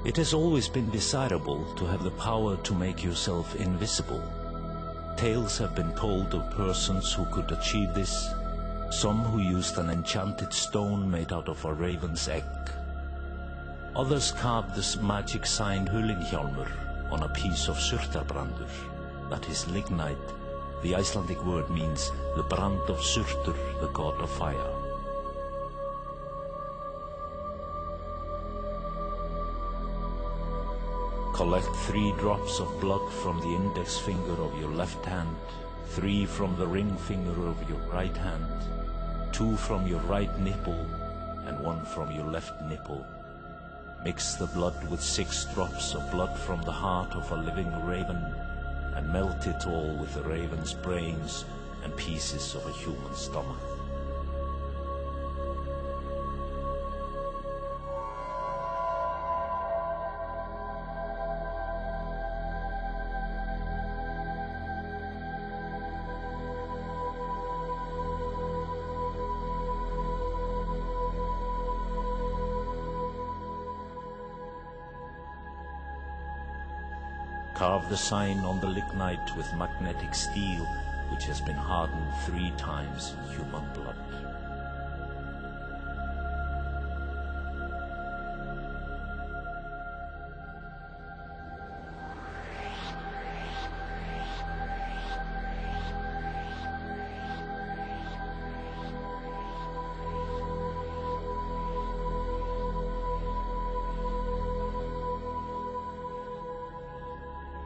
It has always been desirable to have the power to make yourself invisible. Tales have been told of persons who could achieve this, some who used an enchanted stone made out of a raven's egg. Others carved this magic sign Hulinhjálmur on a piece of surtarbrandur, that is lignite. The Icelandic word means the brand of Surtur, the god of fire. Collect 3 drops of blood from the index finger of your left hand, 3 from the ring finger of your right hand, 2 from your right nipple, and 1 from your left nipple. Mix the blood with 6 drops of blood from the heart of a living raven, and melt it all with the raven's brains and pieces of a human stomach. Carve the sign on the lignite with magnetic steel, which has been hardened 3 times in human blood.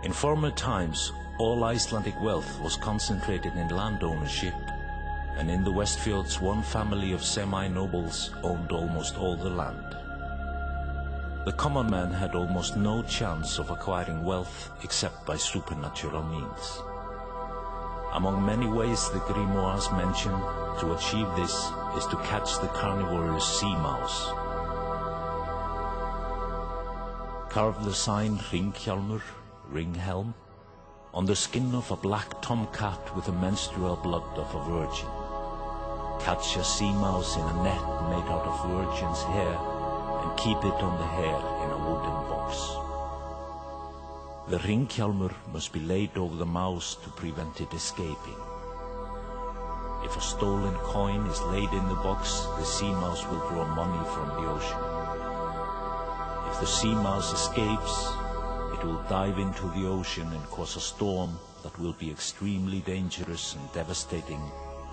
In former times, all Icelandic wealth was concentrated in land ownership, and in the Westfjords one family of semi-nobles owned almost all the land. The common man had almost no chance of acquiring wealth except by supernatural means. Among many ways the grimoires mention to achieve this is to catch the carnivorous sea mouse. Carve the sign Hringhjálmur, ring helm, on the skin of a black tomcat with the menstrual blood of a virgin. Catch a sea mouse in a net made out of virgin's hair and keep it on the hair in a wooden box. The Hringhjálmur must be laid over the mouse to prevent it escaping. If a stolen coin is laid in the box, the sea mouse will draw money from the ocean. If the sea mouse escapes, it will dive into the ocean and cause a storm that will be extremely dangerous and devastating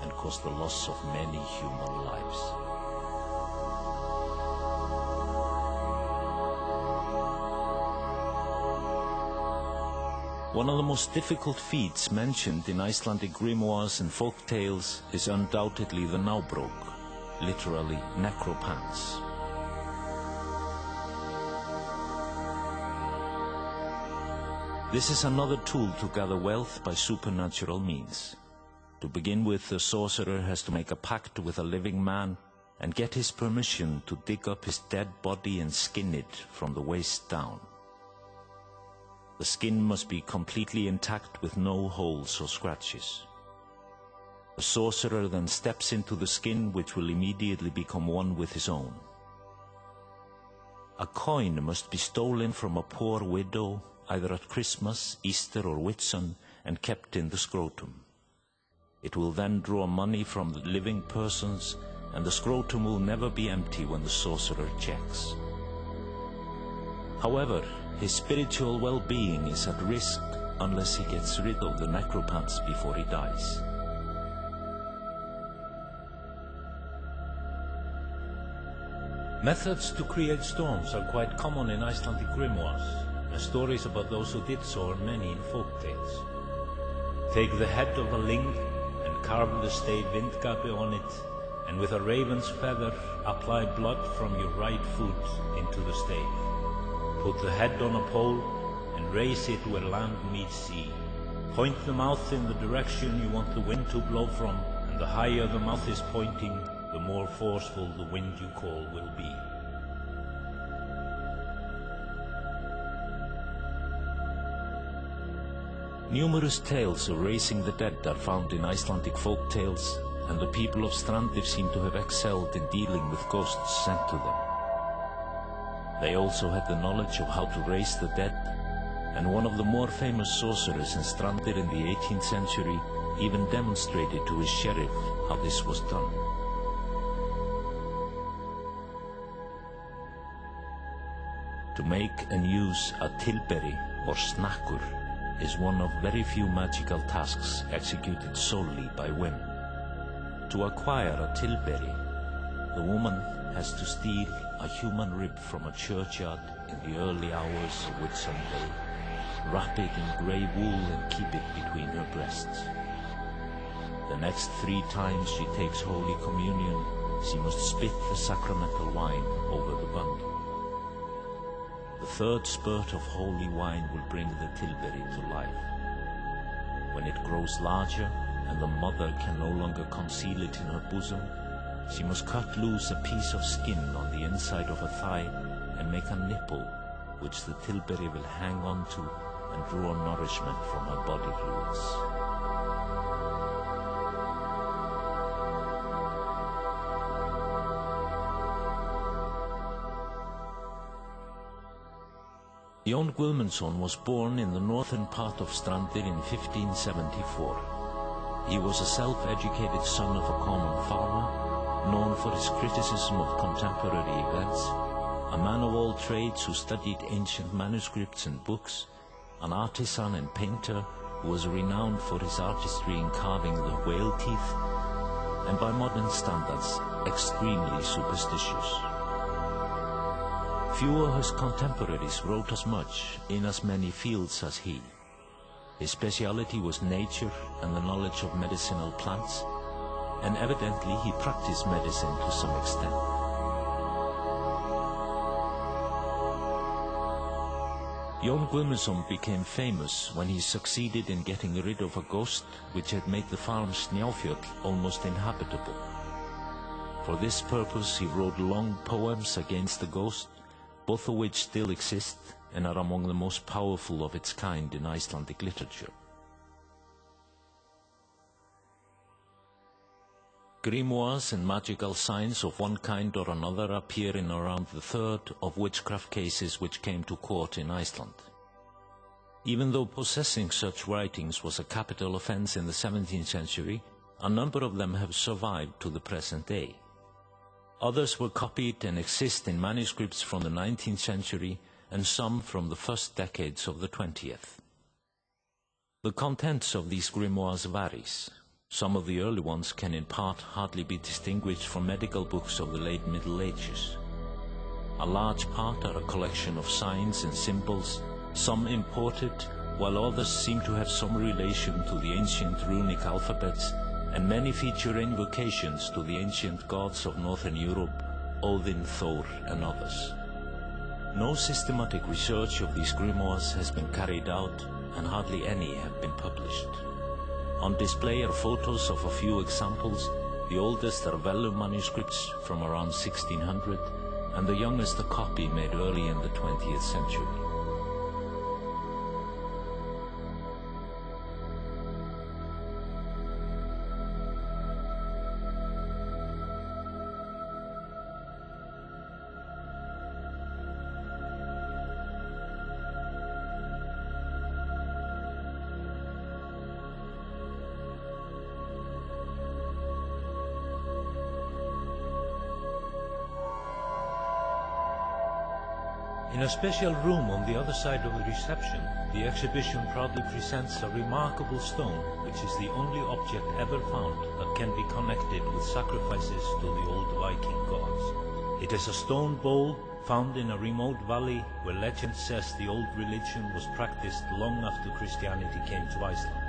and cause the loss of many human lives. One of the most difficult feats mentioned in Icelandic grimoires and folk tales is undoubtedly the nábrok, literally necropants. This is another tool to gather wealth by supernatural means. To begin with, the sorcerer has to make a pact with a living man and get his permission to dig up his dead body and skin it from the waist down. The skin must be completely intact with no holes or scratches. The sorcerer then steps into the skin, which will immediately become one with his own. A coin must be stolen from a poor widow, either at Christmas, Easter or Whitsun, and kept in the scrotum. It will then draw money from the living persons, and the scrotum will never be empty when the sorcerer checks. However, his spiritual well-being is at risk unless he gets rid of the necropants before he dies. Methods to create storms are quite common in Icelandic grimoires, and stories about those who did so are many in folk tales. Take the head of a ling and carve the stave vindgapi on it, and with a raven's feather apply blood from your right foot into the stave. Put the head on a pole and raise it where land meets sea. Point the mouth in the direction you want the wind to blow from, and the higher the mouth is pointing, the more forceful the wind you call will be. Numerous tales of raising the dead are found in Icelandic folk tales, and the people of Strandir seem to have excelled in dealing with ghosts sent to them. They also had the knowledge of how to raise the dead, and one of the more famous sorcerers in Strandir in the 18th century even demonstrated to his sheriff how this was done. To make and use a tilberi or snakkur is one of very few magical tasks executed solely by women. To acquire a tilberi, the woman has to steal a human rib from a churchyard in the early hours of Whitsunday, wrap it in grey wool and keep it between her breasts. The next 3 times she takes Holy Communion, she must spit the sacramental wine over the bundle. The 3rd spurt of holy wine will bring the tilberi to life. When it grows larger and the mother can no longer conceal it in her bosom, she must cut loose a piece of skin on the inside of her thigh and make a nipple, which the tilberi will hang on to and draw nourishment from her body fluids. Jón Guðmundsson was born in the northern part of Strandir in 1574. He was a self-educated son of a common farmer, known for his criticism of contemporary events, a man of all trades who studied ancient manuscripts and books, an artisan and painter who was renowned for his artistry in carving the whale teeth, and by modern standards, extremely superstitious. Few of his contemporaries wrote as much in as many fields as he. His speciality was nature and the knowledge of medicinal plants, and evidently he practiced medicine to some extent. Jón Guðmundsson became famous when he succeeded in getting rid of a ghost which had made the farm Snjáfjöll almost inhabitable. For this purpose he wrote long poems against the ghost, both of which still exist and are among the most powerful of its kind in Icelandic literature. Grimoires and magical signs of one kind or another appear in around the 1/3 of witchcraft cases which came to court in Iceland. Even though possessing such writings was a capital offense in the 17th century, a number of them have survived to the present day. Others were copied and exist in manuscripts from the 19th century and some from the first decades of the 20th. The contents of these grimoires varies. Some of the early ones can in part hardly be distinguished from medical books of the late Middle Ages. A large part are a collection of signs and symbols, some imported, while others seem to have some relation to the ancient runic alphabets, and many feature invocations to the ancient gods of Northern Europe, Odin, Thor, and others. No systematic research of these grimoires has been carried out, and hardly any have been published. On display are photos of a few examples. The oldest are vellum manuscripts from around 1600, and the youngest a copy made early in the 20th century. In a special room on the other side of the reception, the exhibition proudly presents a remarkable stone, which is the only object ever found that can be connected with sacrifices to the old Viking gods. It is a stone bowl found in a remote valley where legend says the old religion was practiced long after Christianity came to Iceland.